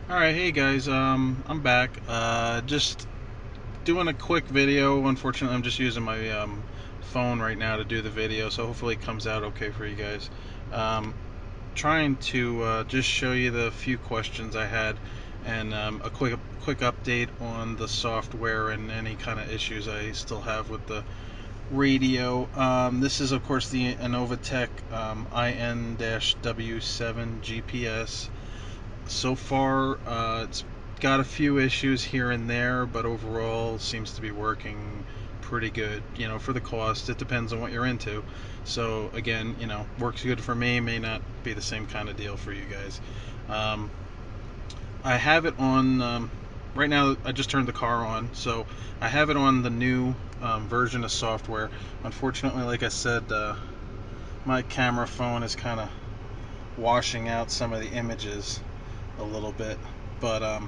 Alright, hey guys, I'm back. Just doing a quick video. Unfortunately, I'm just using my phone right now to do the video, so hopefully it comes out okay for you guys. Trying to just show you the few questions I had and a quick update on the software and any kind of issues I still have with the radio. This is, of course, the Innovatek IN-W7GPS. So far, it's got a few issues here and there, but overall seems to be working pretty good. You know, for the cost, it depends on what you're into. So again, you know, works good for me, may not be the same kind of deal for you guys. I have it on, right now I just turned the car on, so I have it on the new version of software. Unfortunately, like I said, my camera phone is kind of washing out some of the images a little bit, but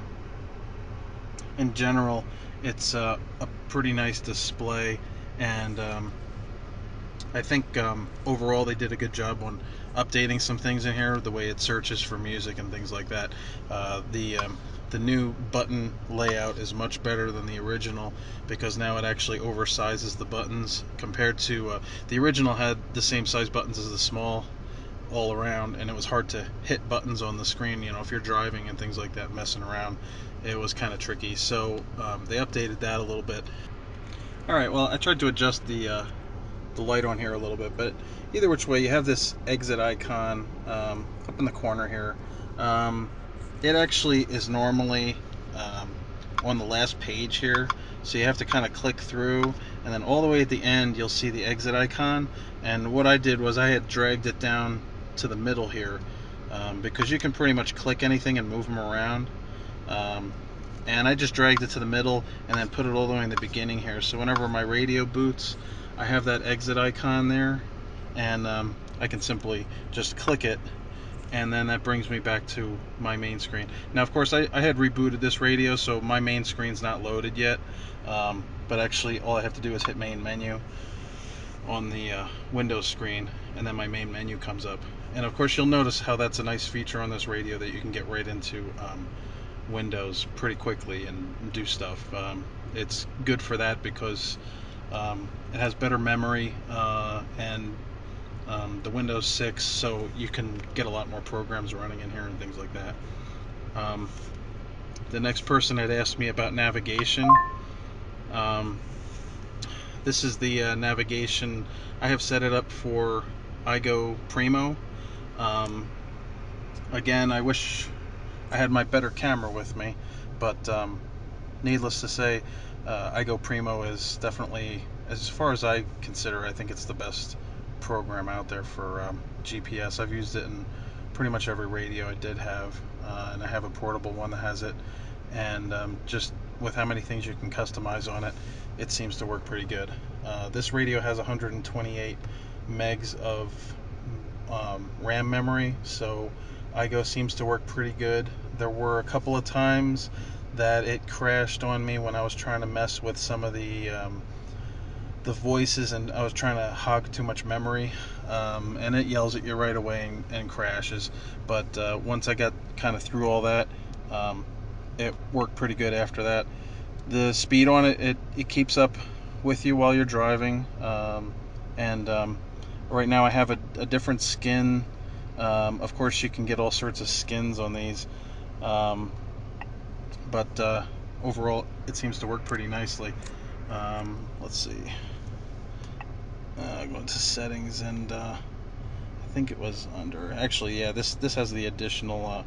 in general it's a pretty nice display, and I think overall they did a good job on updating some things in here, the way it searches for music and things like that. The new button layout is much better than the original, because now it actually oversizes the buttons compared to the original had the same size buttons as the small all around, and it was hard to hit buttons on the screen. You know, if you're driving and things like that, messing around, it was kind of tricky. So they updated that a little bit. Alright, well, I tried to adjust the light on here a little bit, but either which way, you have this exit icon up in the corner here. It actually is normally on the last page here, so you have to kind of click through, and then all the way at the end you'll see the exit icon. And what I did was I had dragged it down to the middle here, because you can pretty much click anything and move them around, and I just dragged it to the middle and then put it all the way in the beginning here, so whenever my radio boots, I have that exit icon there, and I can simply just click it, and then that brings me back to my main screen. Now, of course, I had rebooted this radio, so my main screen's not loaded yet, but actually all I have to do is hit main menu on the Windows screen, and then my main menu comes up. And of course, you'll notice how that's a nice feature on this radio, that you can get right into Windows pretty quickly and do stuff. It's good for that because it has better memory, and the Windows 6, so you can get a lot more programs running in here and things like that. The next person had asked me about navigation. This is the navigation. I have set it up for iGo Primo. Again, I wish I had my better camera with me, but needless to say, iGo Primo is definitely, as far as I consider, I think it's the best program out there for GPS. I've used it in pretty much every radio I did have, and I have a portable one that has it, and just with how many things you can customize on it, it seems to work pretty good. This radio has 128 Meg'S of RAM memory, so iGo seems to work pretty good. There were a couple of times that it crashed on me when I was trying to mess with some of the voices, and I was trying to hog too much memory, and it yells at you right away and crashes. But once I got kind of through all that, it worked pretty good after that. The speed on it keeps up with you while you're driving, and right now I have a different skin. Of course, you can get all sorts of skins on these, but overall it seems to work pretty nicely. Let's see, go into settings, and I think it was under, actually, yeah, this has the additional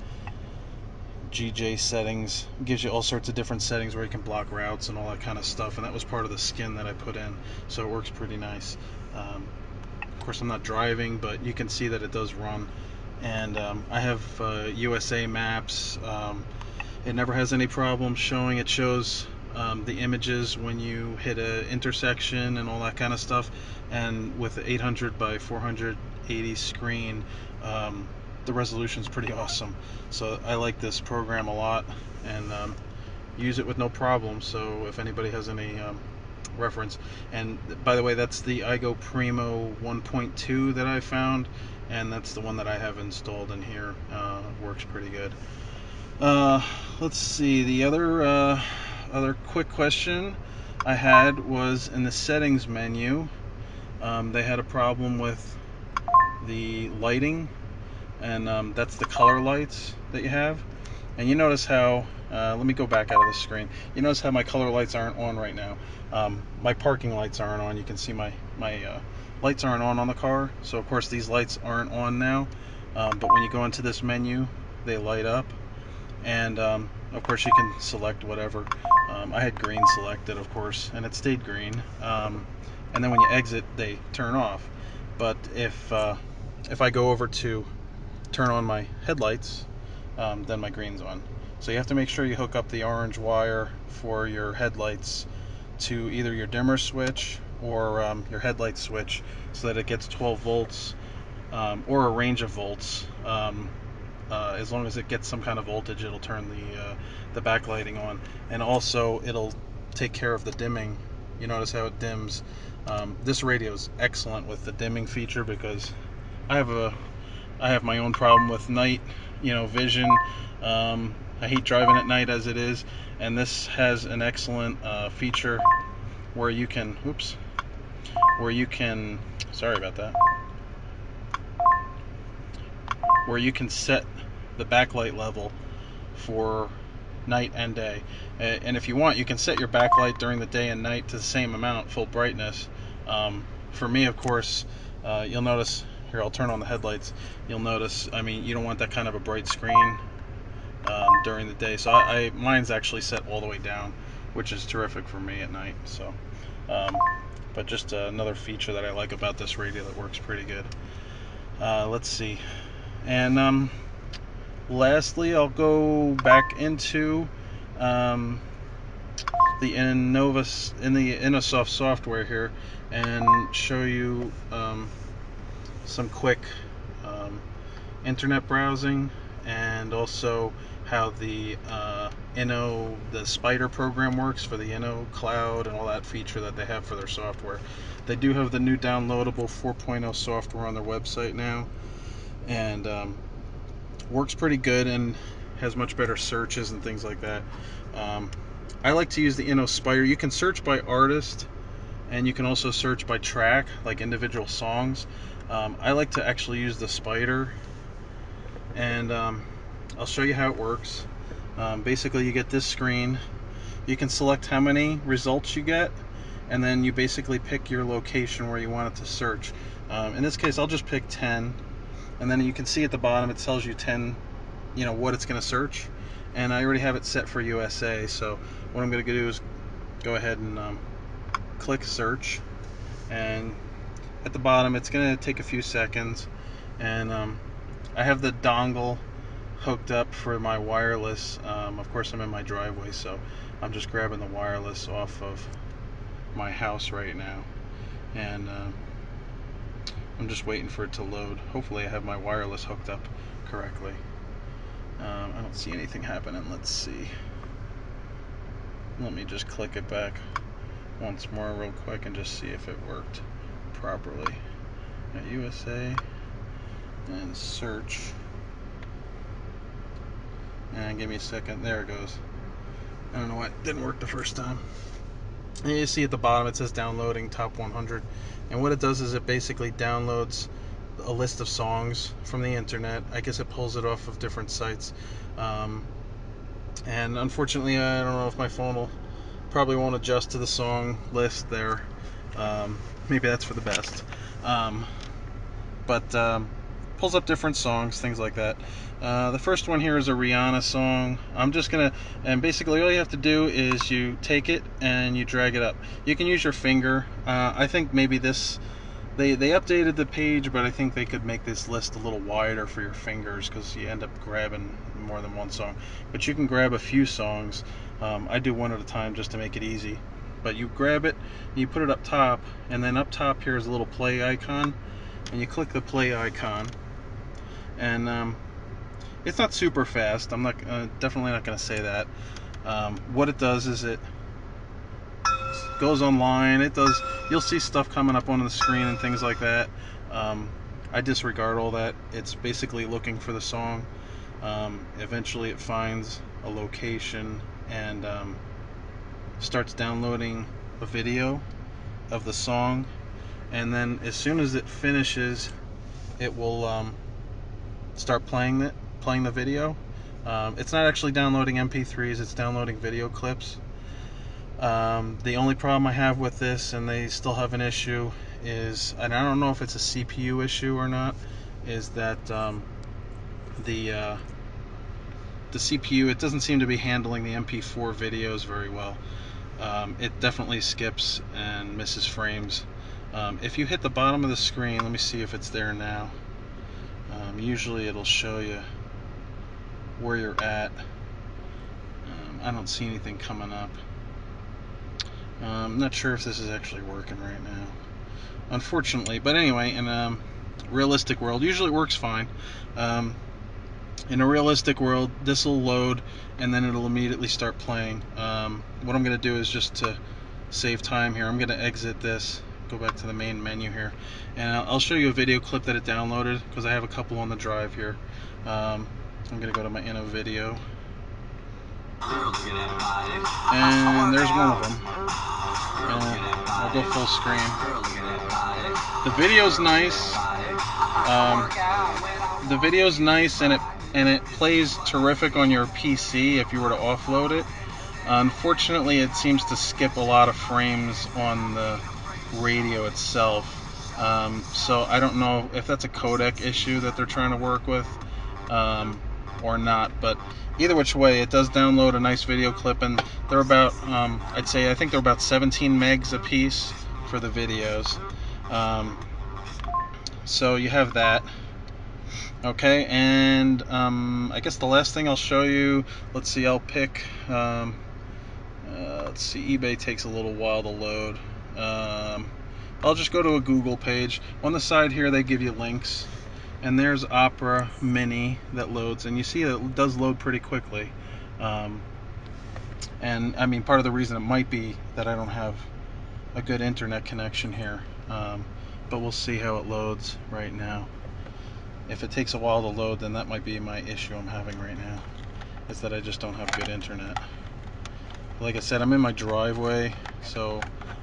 GJ settings. It gives you all sorts of different settings where you can block routes and all that kind of stuff, and that was part of the skin that I put in, so it works pretty nice. Of course, I'm not driving, but you can see that it does run, and I have USA maps. It never has any problem showing. It shows the images when you hit an intersection and all that kind of stuff, and with the 800 by 480 screen, the resolution is pretty awesome. So I like this program a lot, and use it with no problem. So if anybody has any reference, and by the way, that's the iGo Primo 1.2 that I found, and that's the one that I have installed in here. Works pretty good. Let's see. The other quick question I had was in the settings menu. They had a problem with the lighting, and that's the color lights that you have. And you notice how, let me go back out of the screen. You notice how my color lights aren't on right now. My parking lights aren't on. You can see my lights aren't on the car. So of course these lights aren't on now. But when you go into this menu, they light up. And of course you can select whatever. I had green selected, of course, and it stayed green. And then when you exit, they turn off. But if I go over to turn on my headlights, then my green's on. So you have to make sure you hook up the orange wire for your headlights to either your dimmer switch or your headlight switch, so that it gets 12 volts or a range of volts. As long as it gets some kind of voltage, it'll turn the backlighting on, and also it'll take care of the dimming. You notice how it dims. This radio is excellent with the dimming feature, because I have my own problem with night, vision. I hate driving at night as it is, and this has an excellent feature where you can, sorry about that, where you can set the backlight level for night and day. And if you want, you can set your backlight during the day and night to the same amount, full brightness. For me, of course, you'll notice here, I'll turn on the headlights. You'll notice, you don't want that kind of a bright screen during the day, so mine's actually set all the way down, which is terrific for me at night. So but just another feature that I like about this radio that works pretty good. Let's see, and lastly, I'll go back into the Innosoft software here and show you some quick internet browsing, and also how the Spider program works for the Inno Cloud and all that feature that they have for their software. They do have the new downloadable 4.0 software on their website now, and works pretty good and has much better searches and things like that. I like to use the Inno Spider. You can search by artist, and you can also search by track, like individual songs. I like to actually use the Spider, and I'll show you how it works. Basically, you get this screen. You can select how many results you get, and then you basically pick your location where you want it to search. In this case, I'll just pick 10, and then you can see at the bottom it tells you 10, what it's going to search. And I already have it set for USA, so what I'm going to do is go ahead and click search, and at the bottom it's going to take a few seconds, and I have the dongle hooked up for my wireless. Of course, I'm in my driveway, so I'm just grabbing the wireless off of my house right now, and I'm just waiting for it to load. Hopefully I have my wireless hooked up correctly. I don't see anything happening. Let's see. Let me just click it back once more real quick and just see if it worked properly. At USA and search, and give me a second. There it goes. I don't know why it didn't work the first time. And you see at the bottom it says downloading top 100, and what it does is it basically downloads a list of songs from the internet. I guess it pulls it off of different sites, and unfortunately I don't know if my phone probably won't adjust to the song list there. Maybe that's for the best, but pulls up different songs, things like that. The first one here is a Rihanna song. And basically all you have to do is you take it and you drag it up. You can use your finger. I think maybe they updated the page, but I think they could make this list a little wider for your fingers, because you end up grabbing more than one song. But you can grab a few songs. I do one at a time just to make it easy. But you grab it, you put it up top, and then up top here is a little play icon, and you click the play icon, and it's not super fast. I'm not definitely not going to say that. What it does is it goes online. You'll see stuff coming up on the screen and things like that. I disregard all that. It's basically looking for the song, Eventually it finds a location and starts downloading a video of the song, and then as soon as it finishes, it will start playing the video. It's not actually downloading MP3s, it's downloading video clips. The only problem I have with this, and they still have an issue, is, and I don't know if it's a CPU issue or not, is that the CPU, it doesn't seem to be handling the MP4 videos very well. It definitely skips and misses frames. If you hit the bottom of the screen, let me see if it's there now. Usually it'll show you where you're at. I don't see anything coming up. I'm not sure if this is actually working right now, unfortunately. But anyway, in a realistic world, usually it works fine. In a realistic world, this will load and then it'll immediately start playing. What I'm going to do is, just to save time here, I'm going to exit this, go back to the main menu here, and I'll show you a video clip that it downloaded, because I have a couple on the drive here. I'm going to go to my Innovatek, and there's one of them. I'll go full screen. The video's nice. The video's nice, and it plays terrific on your PC if you were to offload it. Unfortunately, it seems to skip a lot of frames on the radio itself. So I don't know if that's a codec issue that they're trying to work with or not, but either which way, it does download a nice video clip, and they're about, I think they're about 17 megs a piece for the videos. So you have that. Okay, and I guess the last thing I'll show you, let's see, I'll pick, let's see, eBay takes a little while to load. I'll just go to a Google page. On the side here, they give you links, and there's Opera Mini that loads, and you see it does load pretty quickly. And I mean, part of the reason it might be that I don't have a good internet connection here, but we'll see how it loads right now. If it takes a while to load, then that might be my issue I'm having right now, is that I just don't have good internet. Like I said, I'm in my driveway, so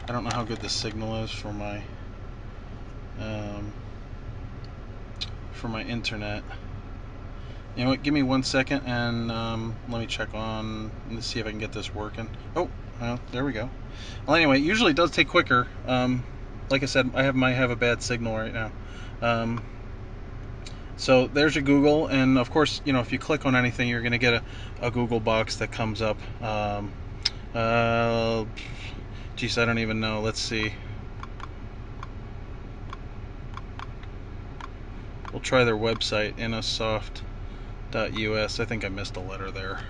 I don't know how good the signal is for my internet. You know what, give me 1 second, and let me check on, let's see if I can get this working. Oh, well, there we go. Well, anyway, it usually does take quicker. Like I said, I might have a bad signal right now. So there's your Google, and of course, you know, if you click on anything, you're going to get a Google box that comes up. Geez, I don't even know. Let's see. We'll try their website, innosoft.us. I think I missed a letter there,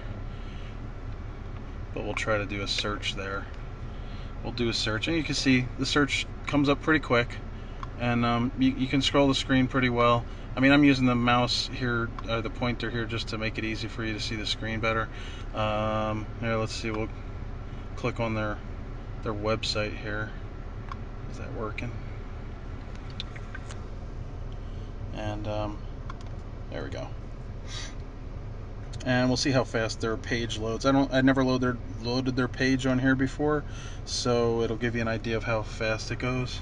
but we'll try to do a search there. We'll do a search, and you can see the search comes up pretty quick, and you can scroll the screen pretty well. I mean, I'm using the mouse here, the pointer here, just to make it easy for you to see the screen better. Here, let's see. We'll click on their website here. Is that working? And there we go. And we'll see how fast their page loads. I never loaded their page on here before, so it'll give you an idea of how fast it goes.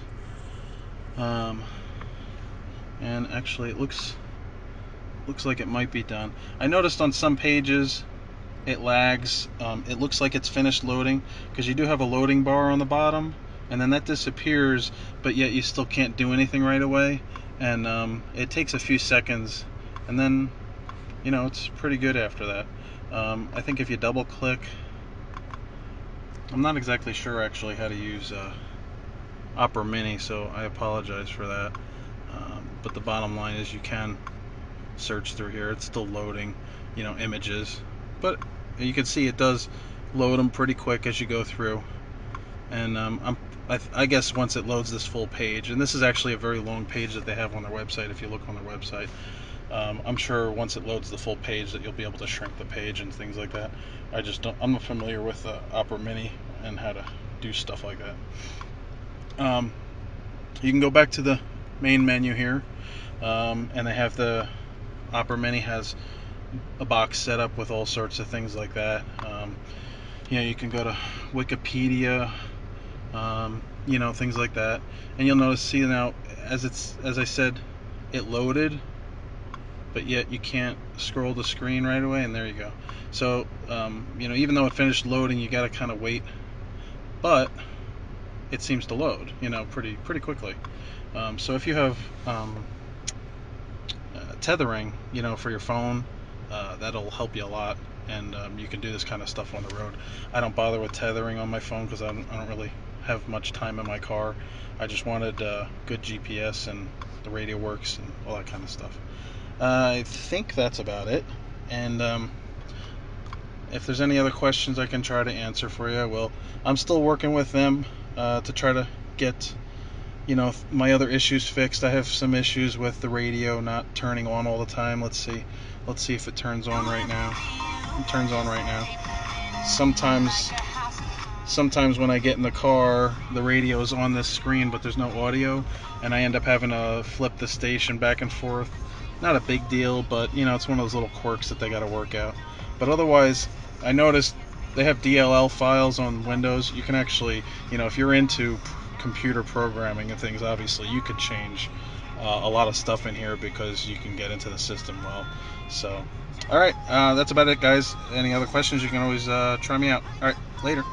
And actually, it looks like it might be done. I noticed on some pages it lags. It looks like it's finished loading, because you do have a loading bar on the bottom, and then that disappears, but yet you still can't do anything right away. And it takes a few seconds, and then, you know, it's pretty good after that. I think if you double click, I'm not exactly sure actually how to use Opera Mini, so I apologize for that. But the bottom line is you can search through here. It's still loading, you know, images, but you can see it does load them pretty quick as you go through. And I guess once it loads this full page, and this is actually a very long page that they have on their website, if you look on their website, I'm sure once it loads the full page that you'll be able to shrink the page and things like that. I'm not familiar with Opera Mini and how to do stuff like that. You can go back to the main menu here, and they have the Opera Mini has a box set up with all sorts of things like that. You can go to Wikipedia, things like that, and you'll notice, see now, as I said, it loaded, but yet you can't scroll the screen right away, and there you go. So even though it finished loading, you got to kind of wait, but it seems to load pretty quickly. So if you have tethering for your phone, that'll help you a lot, and you can do this kind of stuff on the road. I don't bother with tethering on my phone because I don't really have much time in my car. I just wanted good GPS, and the radio works and all that kind of stuff. I think that's about it, and if there's any other questions I can try to answer for you, I will. I'm still working with them to try to get my other issues fixed. I have some issues with the radio not turning on all the time. Let's see if it turns on right now. It turns on right now. Sometimes when I get in the car, the radio is on this screen, but there's no audio, and I end up having to flip the station back and forth. Not a big deal, but it's one of those little quirks that they got to work out. But otherwise, I noticed they have DLL files on Windows. You can actually, if you're into computer programming and things, obviously you could change a lot of stuff in here because you can get into the system well. So, all right, that's about it, guys. Any other questions, you can always try me out. All right, later.